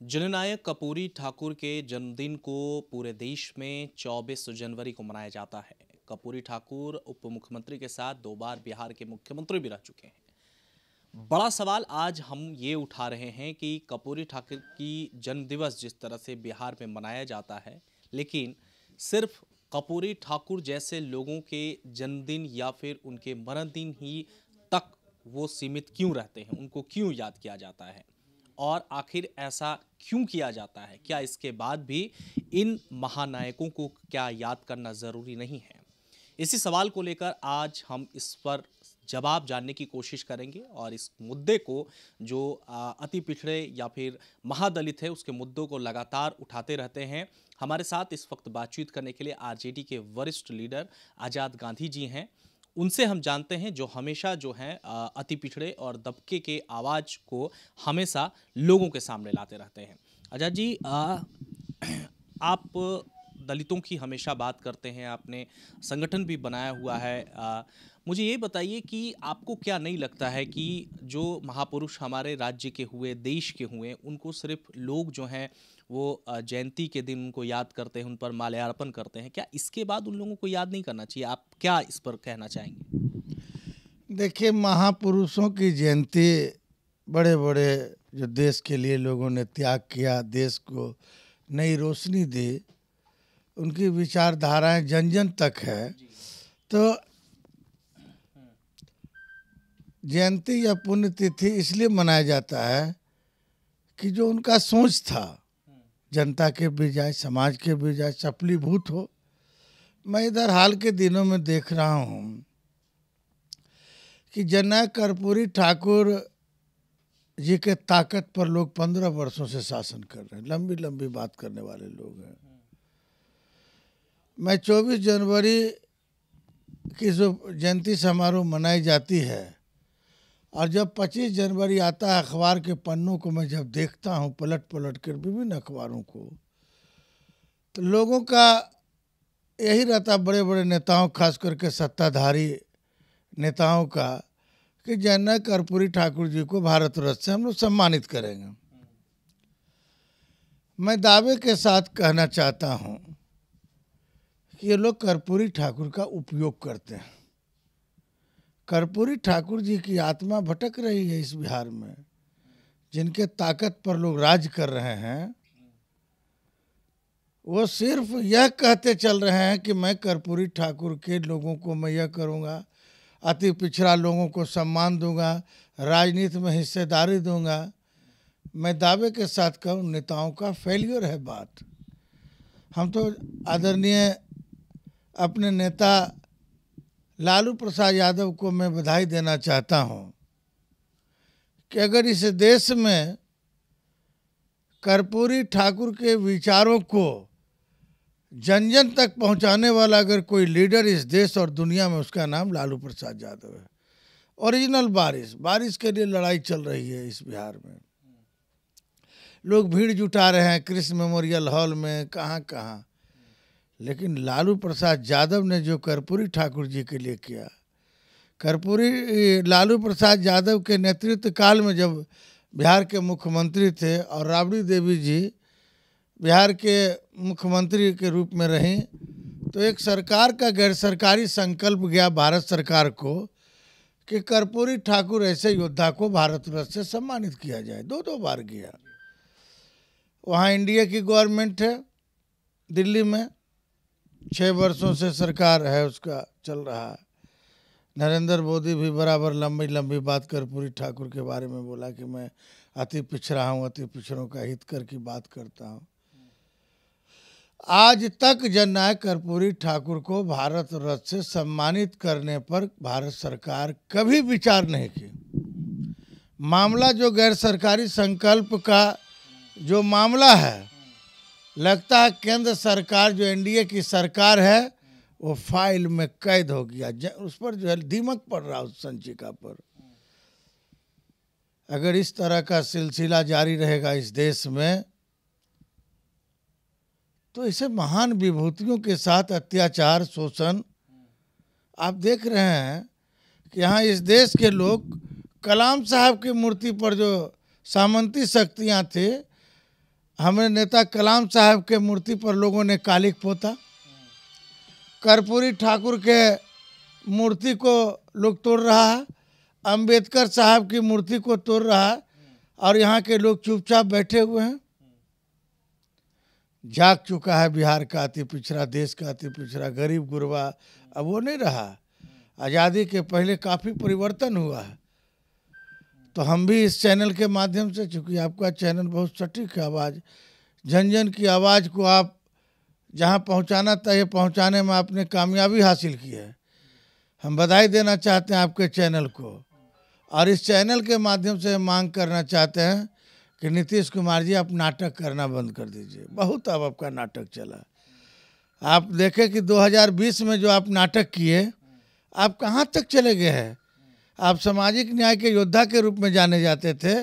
जननायक कर्पूरी ठाकुर के जन्मदिन को पूरे देश में 24 जनवरी को मनाया जाता है। कर्पूरी ठाकुर उप मुख्यमंत्री के साथ 2 बार बिहार के मुख्यमंत्री भी रह चुके हैं। बड़ा सवाल आज हम ये उठा रहे हैं कि कर्पूरी ठाकुर की जन्मदिवस जिस तरह से बिहार में मनाया जाता है, लेकिन सिर्फ कर्पूरी ठाकुर जैसे लोगों के जन्मदिन या फिर उनके मरण दिन ही तक वो सीमित क्यों रहते हैं, उनको क्यों याद किया जाता है और आखिर ऐसा क्यों किया जाता है? क्या इसके बाद भी इन महानायकों को क्या याद करना ज़रूरी नहीं है? इसी सवाल को लेकर आज हम इस पर जवाब जानने की कोशिश करेंगे और इस मुद्दे को जो अति पिछड़े या फिर महादलित है उसके मुद्दों को लगातार उठाते रहते हैं। हमारे साथ इस वक्त बातचीत करने के लिए आरजेडी के वरिष्ठ लीडर आज़ाद गांधी जी हैं। उनसे हम जानते हैं जो हमेशा जो हैं अति पिछड़े और दबके के आवाज़ को हमेशा लोगों के सामने लाते रहते हैं। आज़ाद जी, आप दलितों की हमेशा बात करते हैं, आपने संगठन भी बनाया हुआ है। मुझे ये बताइए कि आपको क्या नहीं लगता है कि जो महापुरुष हमारे राज्य के हुए, देश के हुए, उनको सिर्फ लोग जो हैं वो जयंती के दिन उनको याद करते हैं, उन पर माल्यार्पण करते हैं, क्या इसके बाद उन लोगों को याद नहीं करना चाहिए? आप क्या इस पर कहना चाहेंगे? देखिए, महापुरुषों की जयंती, बड़े बड़े जो देश के लिए लोगों ने त्याग किया, देश को नई रोशनी दी, उनकी विचारधाराएं जन जन तक है। तो जयंती या पुण्यतिथि इसलिए मनाया जाता है कि जो उनका सोच था जनता के भी जाए, समाज के भी जाए, सफलीभूत हो। मैं इधर हाल के दिनों में देख रहा हूँ कि जननायक कर्पूरी ठाकुर जी के ताकत पर लोग 15 वर्षों से शासन कर रहे हैं। लंबी लंबी बात करने वाले लोग हैं। मैं 24 जनवरी की जो जयंती समारोह मनाई जाती है और जब 25 जनवरी आता है, अखबार के पन्नों को मैं जब देखता हूँ पलट पलट कर, विभिन्न अखबारों को, तो लोगों का यही रहता, बड़े बड़े नेताओं, खास करके सत्ताधारी नेताओं का, कि जननायक कर्पूरी ठाकुर जी को भारत रत्न से हम लोग सम्मानित करेंगे। मैं दावे के साथ कहना चाहता हूँ कि ये लोग कर्पूरी ठाकुर का उपयोग करते हैं। कर्पूरी ठाकुर जी की आत्मा भटक रही है इस बिहार में। जिनके ताकत पर लोग राज कर रहे हैं, वो सिर्फ यह कहते चल रहे हैं कि मैं कर्पूरी ठाकुर के लोगों को मैं यह करूँगा, अति पिछड़ा लोगों को सम्मान दूंगा, राजनीति में हिस्सेदारी दूंगा। मैं दावे के साथ कहूँ, नेताओं का फेलियर है बात। हम तो आदरणीय अपने नेता लालू प्रसाद यादव को मैं बधाई देना चाहता हूं कि अगर इस देश में कर्पूरी ठाकुर के विचारों को जन जन तक पहुंचाने वाला अगर कोई लीडर इस देश और दुनिया में, उसका नाम लालू प्रसाद यादव है। ओरिजिनल बारिश के लिए लड़ाई चल रही है इस बिहार में। लोग भीड़ जुटा रहे हैं कृष्ण मेमोरियल हॉल में, कहाँ कहाँ, लेकिन लालू प्रसाद यादव ने जो कर्पूरी ठाकुर जी के लिए किया, लालू प्रसाद यादव के नेतृत्व काल में जब बिहार के मुख्यमंत्री थे और राबड़ी देवी जी बिहार के मुख्यमंत्री के रूप में रहीं, तो एक सरकार का गैर सरकारी संकल्प गया भारत सरकार को कि कर्पूरी ठाकुर ऐसे योद्धा को भारत रत्न से सम्मानित किया जाए। 2 बार गया। वहाँ इंडिया की गवर्नमेंट है दिल्ली में, 6 वर्षों से सरकार है, उसका चल रहा है। नरेंद्र मोदी भी बराबर लंबी लंबी बात कर्पूरी ठाकुर के बारे में बोला कि मैं अति पिछड़ा हूँ, अति पिछड़ों का हित कर की बात करता हूँ। आज तक जननायक कर्पूरी ठाकुर को भारत रत्न से सम्मानित करने पर भारत सरकार कभी विचार नहीं की। मामला जो गैर सरकारी संकल्प का जो मामला है, लगता है केंद्र सरकार जो एनडीए की सरकार है वो फाइल में कैद हो गया। उस पर जो है दीमक पड़ रहा उस संचिका पर। अगर इस तरह का सिलसिला जारी रहेगा इस देश में, तो इसे महान विभूतियों के साथ अत्याचार, शोषण आप देख रहे हैं कि यहाँ इस देश के लोग कलाम साहब की मूर्ति पर जो सामंती शक्तियाँ थे, हमें नेता कलाम साहब के मूर्ति पर लोगों ने कालिक पोता, कर्पूरी ठाकुर के मूर्ति को लोग तोड़ रहा है, अंबेडकर साहब की मूर्ति को तोड़ रहा है, और यहाँ के लोग चुपचाप बैठे हुए हैं। जाग चुका है बिहार का अति पिछड़ा, देश का अति पिछड़ा, गरीब गुरबा अब वो नहीं रहा। आज़ादी के पहले काफ़ी परिवर्तन हुआ है। तो हम भी इस चैनल के माध्यम से, चूँकि आपका चैनल बहुत सटीक है, आवाज़ जन जन की आवाज़ को आप जहाँ पहुँचाना था ये पहुँचाने में आपने कामयाबी हासिल की है। हम बधाई देना चाहते हैं आपके चैनल को, और इस चैनल के माध्यम से मांग करना चाहते हैं कि नीतीश कुमार जी आप नाटक करना बंद कर दीजिए। बहुत अब आपका नाटक चला। आप देखें कि 2020 में जो आप नाटक किए, आप कहाँ तक चले गए हैं। आप सामाजिक न्याय के योद्धा के रूप में जाने जाते थे,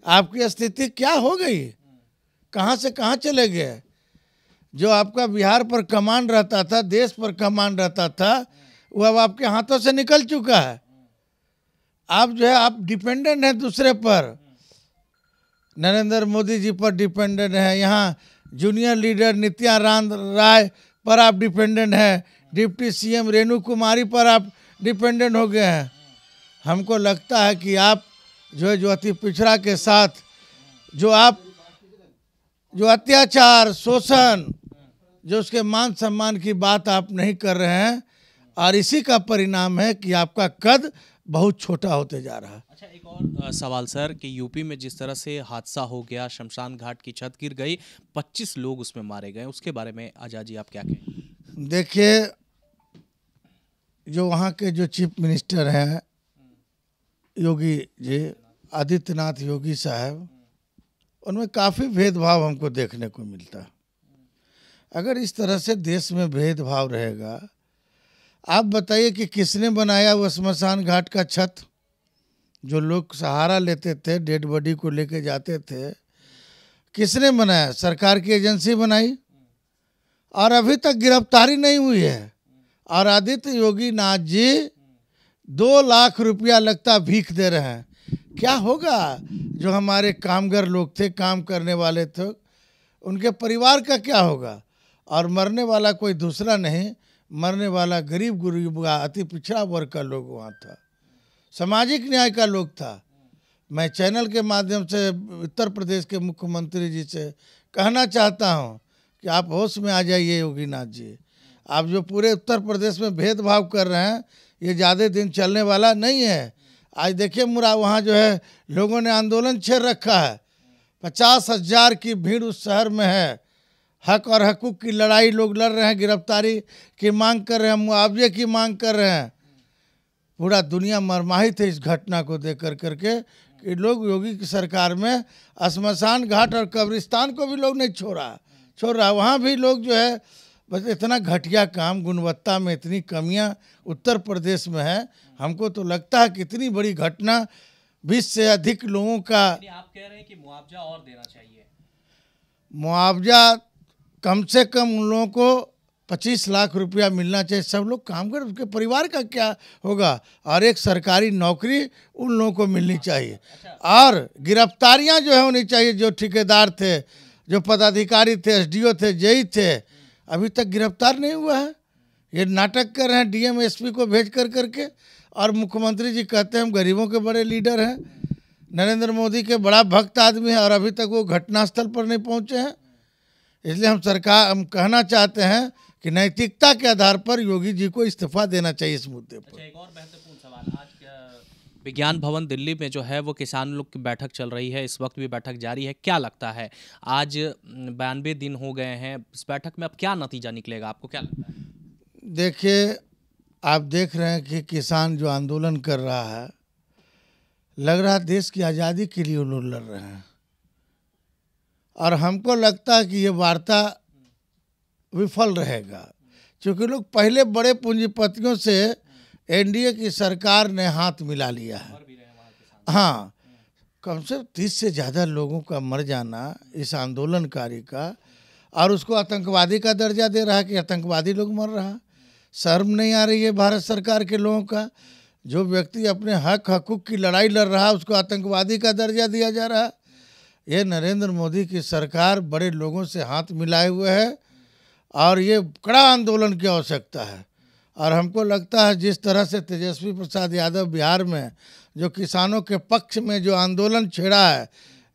आपकी स्थिति क्या हो गई, कहाँ से कहाँ चले गए। जो आपका बिहार पर कमांड रहता था, देश पर कमांड रहता था, वो अब आपके हाथों से निकल चुका है। आप जो है आप डिपेंडेंट हैं दूसरे पर, नरेंद्र मोदी जी पर डिपेंडेंट है, यहाँ जूनियर लीडर नित्यानंद राय पर आप डिपेंडेंट हैं, डिप्टी सीएम रेणु कुमारी पर आप डिपेंडेंट हो गए हैं। हमको लगता है कि आप जो अति पिछड़ा के साथ जो अत्याचार, शोषण, जो उसके मान सम्मान की बात आप नहीं कर रहे हैं, और इसी का परिणाम है कि आपका कद बहुत छोटा होते जा रहा है। अच्छा, एक और सवाल सर कि यूपी में जिस तरह से हादसा हो गया, शमशान घाट की छत गिर गई, 25 लोग उसमें मारे गए, उसके बारे में आजाद जी आप क्या कहें? देखिए, जो वहाँ के जो चीफ मिनिस्टर हैं योगी जी, आदित्यनाथ योगी साहब, उनमें काफ़ी भेदभाव हमको देखने को मिलता। अगर इस तरह से देश में भेदभाव रहेगा, आप बताइए कि किसने बनाया वो स्मशान घाट का छत? जो लोग सहारा लेते थे, डेड बॉडी को लेके जाते थे, किसने बनाया? सरकार की एजेंसी बनाई, और अभी तक गिरफ्तारी नहीं हुई है। और आदित्य योगी नाथ जी 2 लाख रुपया लगता भीख दे रहे हैं। क्या होगा? जो हमारे कामगार लोग थे, काम करने वाले थे, उनके परिवार का क्या होगा? और मरने वाला कोई दूसरा नहीं, मरने वाला गरीब गुरबा अति पिछड़ा वर्ग का लोग वहाँ था, सामाजिक न्याय का लोग था। मैं चैनल के माध्यम से उत्तर प्रदेश के मुख्यमंत्री जी से कहना चाहता हूँ कि आप होश में आ जाइए योगीनाथ जी। आप जो पूरे उत्तर प्रदेश में भेदभाव कर रहे हैं, ये ज़्यादा दिन चलने वाला नहीं है। आज देखिए मुरा वहाँ जो है लोगों ने आंदोलन छेड़ रखा है, 50,000 की भीड़ उस शहर में है। हक और हकूक़ की लड़ाई लोग लड़ रहे हैं, गिरफ्तारी की मांग कर रहे हैं, मुआवजे की मांग कर रहे हैं। पूरा दुनिया मरमाहित है इस घटना को देख करके कि लोग योगी की सरकार में श्मशान घाट और कब्रिस्तान को भी लोग नहीं छोड़ रहा। वहाँ भी लोग जो है बस इतना घटिया काम, गुणवत्ता में इतनी कमियां उत्तर प्रदेश में है। हमको तो लगता है कि इतनी बड़ी घटना, 20 से अधिक लोगों का। आप कह रहे हैं कि मुआवजा और देना चाहिए? मुआवजा कम से कम उन लोगों को 25 लाख रुपया मिलना चाहिए। सब लोग काम कर, उसके परिवार का क्या होगा? और एक सरकारी नौकरी उन लोगों को मिलनी चाहिए। और गिरफ्तारियां जो है होनी चाहिए। जो ठेकेदार थे, जो पदाधिकारी थे, एसडीओ थे, जेई थे, अभी तक गिरफ्तार नहीं हुआ है। ये नाटक कर रहे हैं डीएम एसपी को भेज करके। और मुख्यमंत्री जी कहते हैं हम गरीबों के बड़े लीडर हैं, नरेंद्र मोदी के बड़ा भक्त आदमी है, और अभी तक वो घटनास्थल पर नहीं पहुंचे हैं। इसलिए हम कहना चाहते हैं कि नैतिकता के आधार पर योगी जी को इस्तीफा देना चाहिए इस मुद्दे पर। अच्छा, एक और महत्वपूर्ण सवाल, आज विज्ञान भवन दिल्ली में जो है वो किसान लोग की बैठक चल रही है, इस वक्त भी बैठक जारी है। क्या लगता है, आज 92 दिन हो गए हैं, इस बैठक में अब क्या नतीजा निकलेगा, आपको क्या लगता है? देखिए, आप देख रहे हैं कि किसान जो आंदोलन कर रहा है, लग रहा है देश की आज़ादी के लिए लोग लड़ रहे हैं। और हमको लगता है कि ये वार्ता विफल रहेगा, क्योंकि लोग पहले बड़े पूंजीपतियों से एनडीए की सरकार ने हाथ मिला लिया है। हाँ, कम से कम 30 से ज़्यादा लोगों का मर जाना इस आंदोलनकारी का, और उसको आतंकवादी का दर्जा दे रहा है कि आतंकवादी लोग मर रहा। शर्म नहीं आ रही है भारत सरकार के लोगों का? जो व्यक्ति अपने हक हकूक़ की लड़ाई लड़ रहा है उसको आतंकवादी का दर्जा दिया जा रहा है। ये नरेंद्र मोदी की सरकार बड़े लोगों से हाथ मिलाए हुए है और ये कड़ा आंदोलन की आवश्यकता है। और हमको लगता है जिस तरह से तेजस्वी प्रसाद यादव बिहार में जो किसानों के पक्ष में जो आंदोलन छेड़ा है,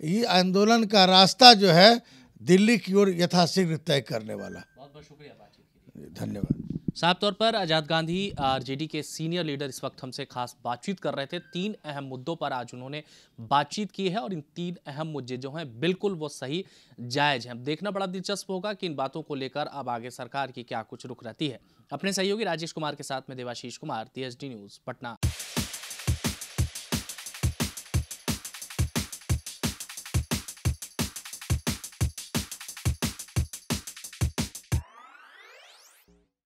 ये आंदोलन का रास्ता जो है दिल्ली की ओर यथाशीघ्र तय करने वाला। बहुत बहुत शुक्रिया बातचीत के लिए। धन्यवाद। साफ तौर पर आज़ाद गांधी आरजेडी के सीनियर लीडर इस वक्त हमसे खास बातचीत कर रहे थे। 3 अहम मुद्दों पर आज उन्होंने बातचीत की है और इन 3 अहम मुद्दे जो हैं बिल्कुल वो सही जायज़ हैं। देखना बड़ा दिलचस्प होगा कि इन बातों को लेकर अब आगे सरकार की क्या कुछ रुख रहती है। अपने सहयोगी राजेश कुमार के साथ में देवाशीष कुमार, TSD न्यूज़, पटना।